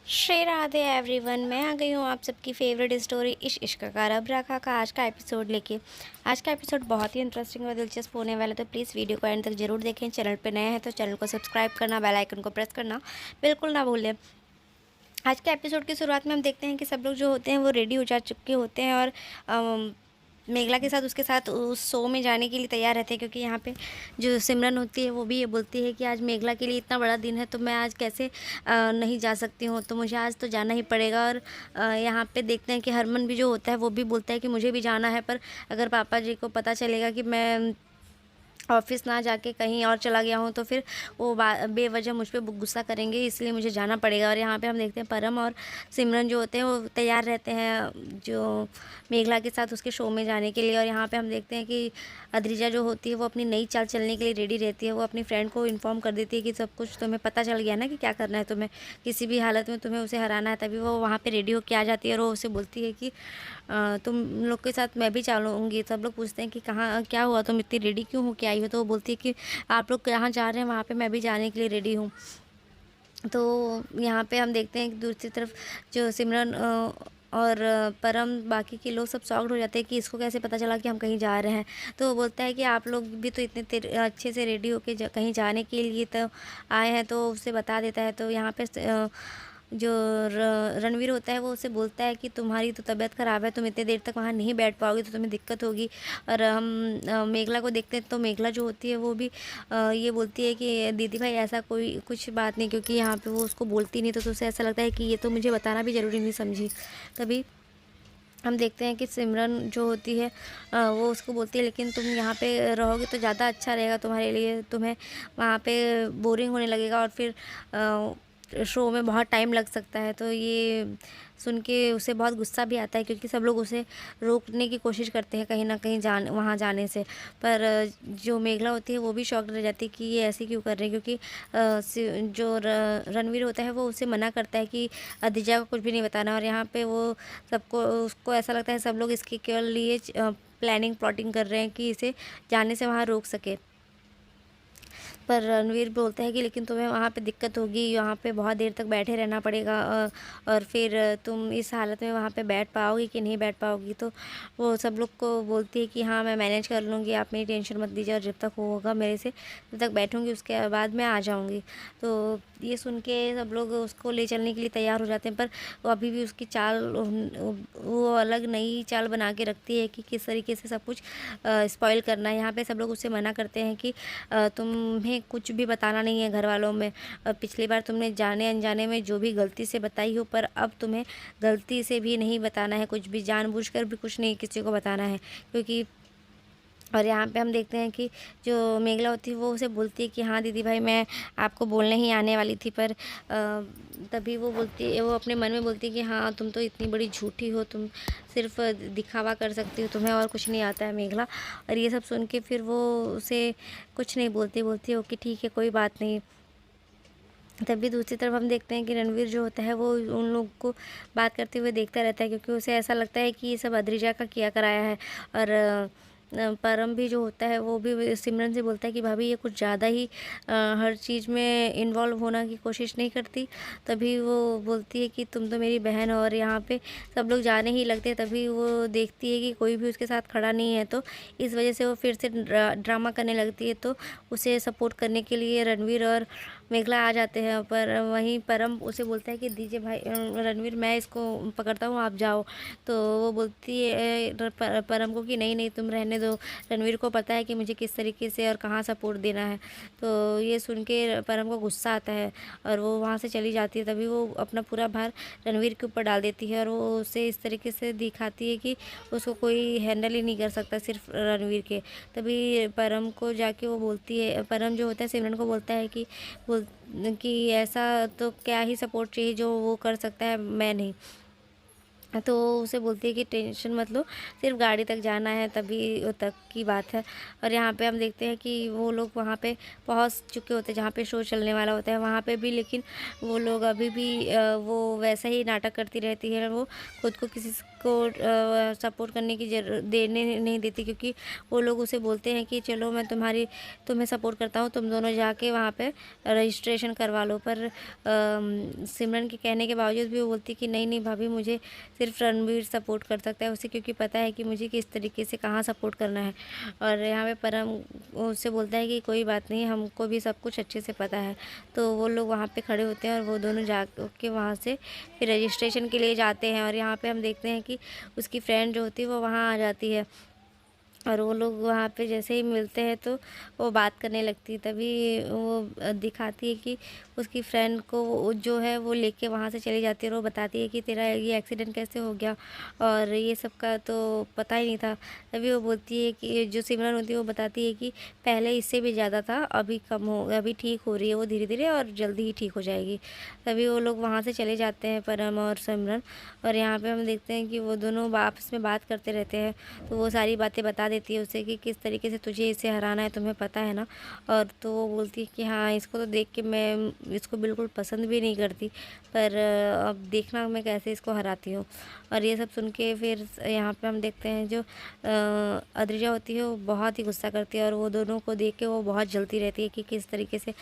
Shri Radhe everyone. मैं आ गई हूँ आप सबकी फेवरेट स्टोरी इश्क का रब रखा का आज का एपिसोड लेके। आज का एपिसोड बहुत ही इंटरेस्टिंग और दिलचस्प होने वाला है, तो प्लीज़ वीडियो को एंड तक जरूर देखें। चैनल पे नए हैं तो चैनल को सब्सक्राइब करना, बेल आइकन को प्रेस करना बिल्कुल ना भूलें। आज के एपिसोड की शुरुआत में हम देखते हैं कि सब लोग जो होते हैं वो रेडी हो जा चुके होते हैं और मेघला के साथ उसके साथ उस शो में जाने के लिए तैयार रहते हैं, क्योंकि यहाँ पे जो सिमरन होती है वो भी ये बोलती है कि आज मेघला के लिए इतना बड़ा दिन है तो मैं आज कैसे नहीं जा सकती हूँ, तो मुझे आज तो जाना ही पड़ेगा। और यहाँ पे देखते हैं कि हरमन भी जो होता है वो भी बोलता है कि मुझे भी जाना है, पर अगर पापा जी को पता चलेगा कि मैं ऑफिस ना जाके कहीं और चला गया हूँ तो फिर वो बेवजह मुझ पर गुस्सा करेंगे, इसलिए मुझे जाना पड़ेगा। और यहाँ पे हम देखते हैं परम और सिमरन जो होते हैं वो तैयार रहते हैं जो मेघला के साथ उसके शो में जाने के लिए। और यहाँ पे हम देखते हैं कि अद्रिजा जो होती है वो अपनी नई चाल चलने के लिए रेडी रहती है। वो अपनी फ्रेंड को इन्फॉर्म कर देती है कि सब कुछ तुम्हें पता चल गया ना कि क्या करना है, तुम्हें किसी भी हालत में तुम्हें उसे हराना है। तभी वो वहाँ पर रेडी होकर आ जाती है और वो उसे बोलती है कि तुम लोग के साथ मैं भी चलूँगी। सब लोग पूछते हैं कि कहाँ क्या हुआ, तुम इतनी रेडी क्यों हो के आई हो, तो वो बोलती है कि आप लोग कहाँ जा रहे हैं वहाँ पे मैं भी जाने के लिए रेडी हूँ। तो यहाँ पे हम देखते हैं कि दूसरी तरफ जो सिमरन और परम बाकी के लोग सब शॉक्ड हो जाते हैं कि इसको कैसे पता चला कि हम कहीं जा रहे हैं। तो वो बोलता है कि आप लोग भी तो इतने अच्छे से रेडी होके कहीं जाने के लिए तो आए हैं, तो उसे बता देता है। तो यहाँ पे जो रणवीर होता है वो उसे बोलता है कि तुम्हारी तो तबीयत ख़राब है, तुम इतने देर तक वहाँ नहीं बैठ पाओगी तो तुम्हें दिक्कत होगी। और हम मेघला को देखते हैं तो मेघला जो होती है वो भी ये बोलती है कि दीदी भाई ऐसा कोई कुछ बात नहीं, क्योंकि यहाँ पे वो उसको बोलती नहीं तो उसे ऐसा लगता है कि ये तो मुझे बताना भी ज़रूरी नहीं समझी। तभी हम देखते हैं कि सिमरन जो होती है वो उसको बोलती है लेकिन तुम यहाँ पे रहोगे तो ज़्यादा अच्छा रहेगा तुम्हारे लिए, तुम्हें वहाँ पे बोरिंग होने लगेगा और फिर शो में बहुत टाइम लग सकता है। तो ये सुन के उसे बहुत गुस्सा भी आता है, क्योंकि सब लोग उसे रोकने की कोशिश करते हैं कहीं ना कहीं वहाँ जाने से। पर जो मेघला होती है वो भी शॉक्ड रह जाती है कि ये ऐसे क्यों कर रहे हैं, क्योंकि जो रणवीर होता है वो उसे मना करता है कि अदिजा को कुछ भी नहीं बताना। और यहाँ पे वो सबको उसको ऐसा लगता है सब लोग इसके केवल लिए प्लानिंग प्लॉटिंग कर रहे हैं कि इसे जाने से वहाँ रोक सके। पर रणवीर बोलता है कि लेकिन तुम्हें वहाँ पे दिक्कत होगी, यहाँ पे बहुत देर तक बैठे रहना पड़ेगा और फिर तुम इस हालत में वहाँ पे बैठ पाओगी कि नहीं बैठ पाओगी। तो वो सब लोग को बोलती है कि हाँ मैं मैनेज कर लूँगी, आप मेरी टेंशन मत लीजिए, और जब तक होगा मेरे से जब तक बैठूँगी उसके बाद मैं आ जाऊँगी। तो ये सुन के सब लोग उसको ले चलने के लिए तैयार हो जाते हैं, पर वो अभी भी उसकी चाल वो अलग नई चाल बना के रखती है कि किस तरीके से सब कुछ स्पॉइल करना है। यहाँ पे सब लोग उससे मना करते हैं कि तुम्हें कुछ भी बताना नहीं है घर वालों में। पिछली बार तुमने जाने अनजाने में जो भी गलती से बताई हो, पर अब तुम्हें गलती से भी नहीं बताना है कुछ भी, जानबूझकर भी कुछ नहीं किसी को बताना है, क्योंकि और यहाँ पे हम देखते हैं कि जो मेघला होती है वो उसे बोलती है कि हाँ दीदी भाई मैं आपको बोलने ही आने वाली थी। पर तभी वो बोलती है, वो अपने मन में बोलती है कि हाँ तुम तो इतनी बड़ी झूठी हो, तुम सिर्फ दिखावा कर सकती हो, तुम्हें और कुछ नहीं आता है मेघला। और ये सब सुन के फिर वो उसे कुछ नहीं बोलती है ओके ठीक है कोई बात नहीं। तभी दूसरी तरफ हम देखते हैं कि रणवीर जो होता है वो उन लोगों को बात करते हुए देखता रहता है, क्योंकि उसे ऐसा लगता है कि ये सब अद्रिजा का किया कराया है। और परम भी जो होता है वो भी सिमरन से बोलता है कि भाभी ये कुछ ज़्यादा ही हर चीज़ में इन्वॉल्व होना की कोशिश नहीं करती। तभी वो बोलती है कि तुम तो मेरी बहन हो, और यहाँ पे सब लोग जाने ही लगते हैं। तभी वो देखती है कि कोई भी उसके साथ खड़ा नहीं है, तो इस वजह से वो फिर से ड्रामा करने लगती है। तो उसे सपोर्ट करने के लिए रणवीर और मेघला आ जाते हैं, पर वहीं परम उसे बोलता है कि दीजिए भाई रणवीर मैं इसको पकड़ता हूँ आप जाओ। तो वो बोलती है परम को कि नहीं नहीं तुम रहने दो, रणवीर को पता है कि मुझे किस तरीके से और कहाँ सपोर्ट देना है। तो ये सुन के परम को गुस्सा आता है और वो वहाँ से चली जाती है। तभी वो अपना पूरा भार रणवीर के ऊपर डाल देती है और वो उसे इस तरीके से दिखाती है कि उसको कोई हैंडल ही नहीं कर सकता सिर्फ रणवीर के। तभी परम को जाके वो बोलती है, परम जो होता है सिमरन को बोलता है कि ऐसा तो क्या ही सपोर्ट चाहिए जो वो कर सकता है मैं नहीं। तो उसे बोलती है कि टेंशन मत लो, सिर्फ़ गाड़ी तक जाना है तभी तक की बात है। और यहाँ पे हम देखते हैं कि वो लोग वहाँ पे पहुँच चुके होते हैं जहाँ पे शो चलने वाला होता है वहाँ पे भी, लेकिन वो लोग अभी भी वो वैसा ही नाटक करती रहती है। वो खुद को किसी को सपोर्ट करने की देने नहीं देती, क्योंकि वो लोग उसे बोलते हैं कि चलो मैं तुम्हें सपोर्ट करता हूँ, तुम दोनों जाके वहाँ पे रजिस्ट्रेशन करवा लो। पर सिमरन के कहने के बावजूद भी वो बोलती कि नहीं नहीं भाभी, मुझे सिर्फ रणवीर सपोर्ट कर सकता है उसे, क्योंकि पता है कि मुझे किस तरीके से कहाँ सपोर्ट करना है। और यहाँ पे परम उससे बोलता है कि कोई बात नहीं, हमको भी सब कुछ अच्छे से पता है। तो वो लोग वहाँ पे खड़े होते हैं और वो दोनों जा के वहाँ से फिर रजिस्ट्रेशन के लिए जाते हैं। और यहाँ पे हम देखते हैं कि उसकी फ्रेंड जो होती है वो वहाँ आ जाती है, और वो लोग वहाँ पे जैसे ही मिलते हैं तो वो बात करने लगती है। तभी वो दिखाती है कि उसकी फ्रेंड को जो है वो लेके वहाँ से चली जाती है, और वो बताती है कि तेरा ये एक्सीडेंट कैसे हो गया, और ये सब का तो पता ही नहीं था। तभी वो बोलती है कि जो सिमरन होती है वो बताती है कि पहले इससे भी ज़्यादा था, अभी कम हो, अभी ठीक हो रही है वो धीरे धीरे, और जल्दी ही ठीक हो जाएगी। तभी वो लोग वहाँ से चले जाते हैं, परम और सिमरन। और यहाँ पे हम देखते हैं कि वो दोनों आपस में बात करते रहते हैं। तो वो सारी बातें बता देती है उसे कि किस तरीके से तुझे इसे हराना है, तुम्हें पता है ना। और तो वो बोलती है कि हाँ, इसको तो देख के मैं इसको बिल्कुल पसंद भी नहीं करती, पर अब देखना मैं कैसे इसको हराती हूँ। और ये सब सुन के फिर यहाँ पे हम देखते हैं जो अद्रिजा होती है वो बहुत ही गुस्सा करती है, और वो दोनों को देख के वो बहुत जलती रहती है कि किस तरीके से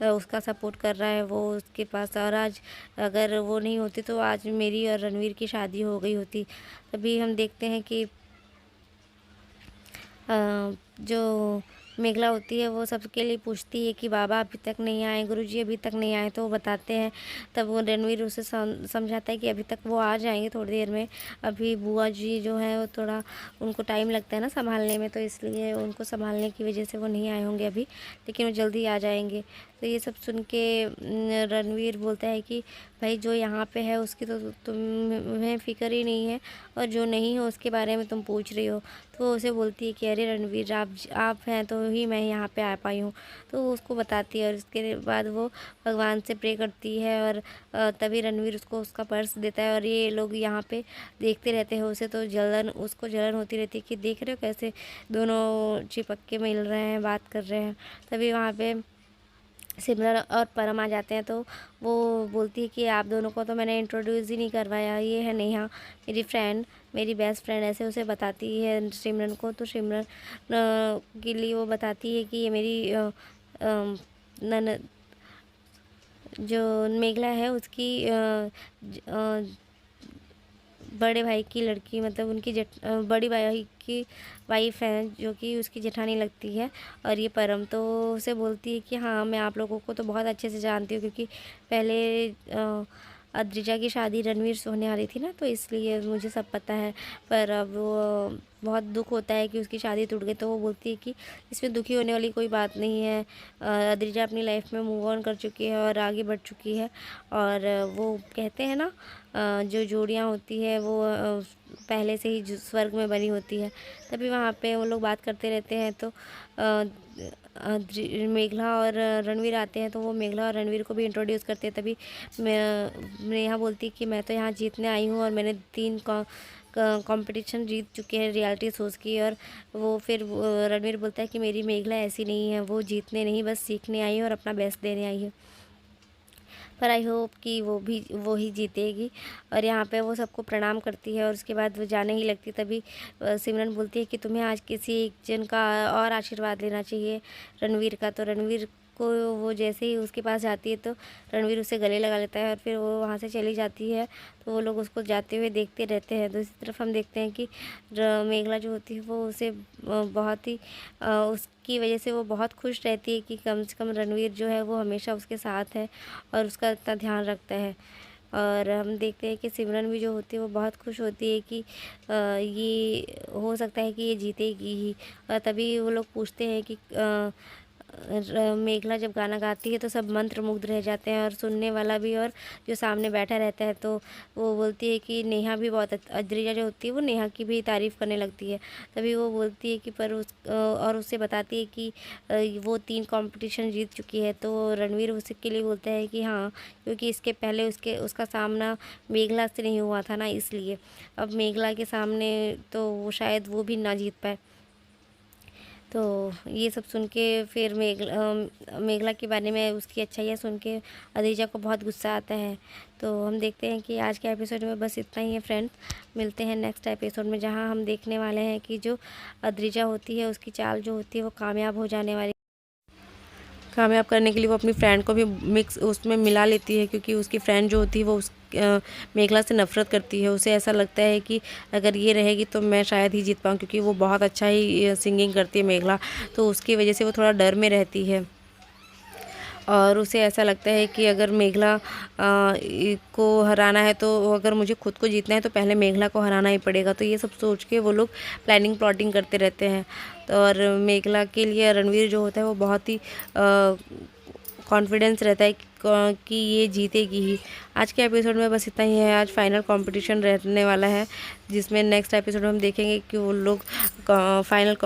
उसका सपोर्ट कर रहा है वो उसके पास। और आज अगर वो नहीं होती तो आज मेरी और रणवीर की शादी हो गई होती। तभी हम देखते हैं कि जो मेघला होती है वो सबके लिए पूछती है कि बाबा अभी तक नहीं आए, गुरुजी अभी तक नहीं आए। तो वो बताते हैं। तब वो रणवीर उसे समझाता है कि अभी तक वो आ जाएंगे थोड़ी देर में, अभी बुआ जी जो है वो थोड़ा उनको टाइम लगता है ना संभालने में, तो इसलिए उनको संभालने की वजह से वो नहीं आए होंगे अभी, लेकिन वो जल्दी आ जाएंगे। तो ये सब सुन के रणवीर बोलता है कि भाई जो यहाँ पे है उसकी तो तुम्हें फ़िक्र ही नहीं है, और जो नहीं हो उसके बारे में तुम पूछ रही हो। तो वो उसे बोलती है कि अरे रणवीर, आप हैं तो ही मैं यहाँ पे आ पाई हूँ। तो वो उसको बताती है, और उसके बाद वो भगवान से प्रे करती है। और तभी रणवीर उसको उसका पर्स देता है, और ये लोग यहाँ पे देखते रहते हैं उसे। तो उसको जलन होती रहती है कि देख रहे हो कैसे दोनों चिपक के मिल रहे हैं, बात कर रहे हैं। तभी वहाँ पे सिमरन और परम आ जाते हैं। तो वो बोलती है कि आप दोनों को तो मैंने इंट्रोड्यूस ही नहीं करवाया, ये है नेहा मेरी फ्रेंड, मेरी बेस्ट फ्रेंड, ऐसे उसे बताती है सिमरन को। तो सिमरन के लिए वो बताती है कि ये मेरी नन जो मेघला है उसकी बड़े भाई की लड़की, मतलब उनकी बड़ी भाई की वाइफ है, जो कि उसकी जेठानी लगती है। और ये परम तो उसे बोलती है कि हाँ, मैं आप लोगों को तो बहुत अच्छे से जानती हूँ, क्योंकि पहले अद्रिजा की शादी रणवीर से होने वाली थी ना, तो इसलिए मुझे सब पता है। पर अब वो बहुत दुख होता है कि उसकी शादी टूट गई। तो वो बोलती है कि इसमें दुखी होने वाली कोई बात नहीं है, अद्रिजा अपनी लाइफ में मूव ऑन कर चुकी है और आगे बढ़ चुकी है। और वो कहते हैं ना, जो जोड़ियाँ होती है वो पहले से ही स्वर्ग में बनी होती है। तभी वहाँ पे वो लोग बात करते रहते हैं। तो मेघला और रणवीर आते हैं, तो वो मेघला और रणवीर को भी इंट्रोड्यूस करते हैं। तभी नेहा बोलती है कि मैं तो यहाँ जीतने आई हूँ, और मैंने 3 कंपटीशन जीत चुके हैं रियलिटी शोज़ की। और वो फिर रणवीर बोलता है कि मेरी मेघला ऐसी नहीं है, वो जीतने नहीं बस सीखने आई है और अपना बेस्ट देने आई है। पर आई होप कि वो ही जीतेगी। और यहाँ पे वो सबको प्रणाम करती है, और उसके बाद वो जाने ही लगती। तभी सिमरन बोलती है कि तुम्हें आज किसी एक जन का और आशीर्वाद लेना चाहिए, रणवीर का। तो रणवीर को वो जैसे ही उसके पास जाती है तो रणवीर उसे गले लगा लेता है, और फिर वो वहाँ से चली जाती है। तो वो लोग उसको जाते हुए देखते रहते हैं। दूसरी तरफ हम देखते हैं कि मेघला जो होती है वो उसे बहुत ही उसकी वजह से वो बहुत खुश रहती है कि कम से कम रणवीर जो है वो हमेशा उसके साथ है और उसका इतना ध्यान रखता है। और हम देखते हैं कि सिमरन भी जो होती है वो बहुत खुश होती है कि ये हो सकता है कि ये जीतेगी ही। और तभी वो लोग पूछते हैं कि मेघला जब गाना गाती है तो सब मंत्रमुग्ध रह जाते हैं और सुनने वाला भी, और जो सामने बैठा रहता है। तो वो बोलती है कि नेहा भी बहुत अद्रिजा जो होती है वो नेहा की भी तारीफ़ करने लगती है। तभी वो बोलती है कि पर और उससे बताती है कि वो 3 कंपटीशन जीत चुकी है। तो रणवीर उसके लिए बोलता है कि हाँ, क्योंकि इसके पहले उसका सामना मेघला से नहीं हुआ था ना, इसलिए अब मेघला के सामने तो वो शायद वो भी ना जीत पाए। तो ये सब सुन के फिर मेघला के बारे में उसकी अच्छाइयाँ सुन के अदीजा को बहुत गुस्सा आता है। तो हम देखते हैं कि आज के एपिसोड में बस इतना ही है फ्रेंड्स। मिलते हैं नेक्स्ट एपिसोड में, जहां हम देखने वाले हैं कि जो अदीजा होती है उसकी चाल जो होती है वो कामयाब हो जाने वाली। कामयाब करने के लिए वो अपनी फ्रेंड को भी मिक्स उसमें मिला लेती है, क्योंकि उसकी फ्रेंड जो होती है वो मेघला से नफ़रत करती है। उसे ऐसा लगता है कि अगर ये रहेगी तो मैं शायद ही जीत पाऊँ, क्योंकि वो बहुत अच्छा ही सिंगिंग करती है मेघला। तो उसकी वजह से वो थोड़ा डर में रहती है और उसे ऐसा लगता है कि अगर मेघला को हराना है, तो अगर मुझे खुद को जीतना है तो पहले मेघला को हराना ही पड़ेगा। तो ये सब सोच के वो लोग प्लानिंग प्लॉटिंग करते रहते हैं। तो और मेघला के लिए रणवीर जो होता है वो बहुत ही कॉन्फिडेंस रहता है कि ये जीतेगी ही। आज के एपिसोड में बस इतना ही है। आज फाइनल कंपटीशन रहने वाला है, जिसमें नेक्स्ट एपिसोड में हम देखेंगे कि वो लोग फाइनल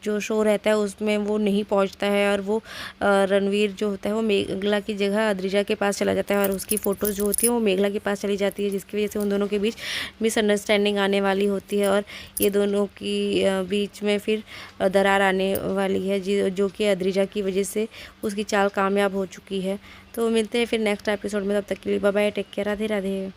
जो शो रहता है उसमें वो नहीं पहुंचता है, और वो रणवीर जो होता है वो मेघला की जगह अद्रिजा के पास चला जाता है, और उसकी फ़ोटोज़ जो होती है वो मेघला के पास चली जाती है, जिसकी वजह से उन दोनों के बीच मिसअंडरस्टैंडिंग आने वाली होती है, और ये दोनों की बीच में फिर दरार आने वाली है, जो कि अद्रिजा की वजह से उसकी चाल कामयाब हो चुकी है। तो मिलते हैं फिर नेक्स्ट एपिसोड में, तब तक के लिए bye bye, take care, Radhe Radhe.